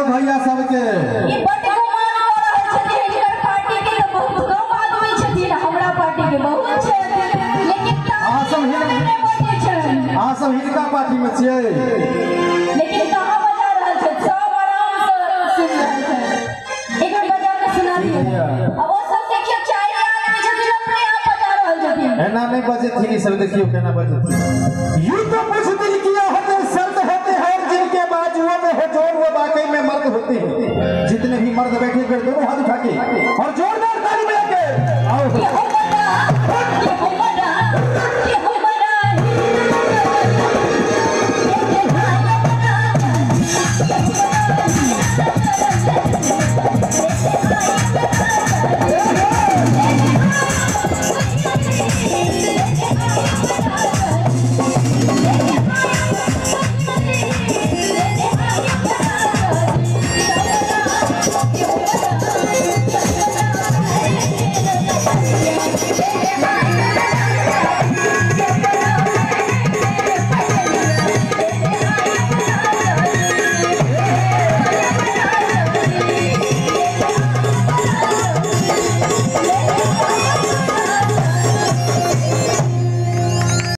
भैया सबके सब हिनका पार्टी में छियै लेकिन कहां बजा रहल छै सब आराम से सुन रहल छै एक बेर बजा के सुना दियौ अब ओ सब देखियो चाय है ना नहीं बजे थी सब देखियो कहना बजे थी यूं तो कुछ दिल किया होते सर्द होते हैं जिनके बाजुओं में हो जोर वो वाकई में मर्द होते हैं जितने भी मर्द बैठे फिर दोनों हाथ उठा के और जो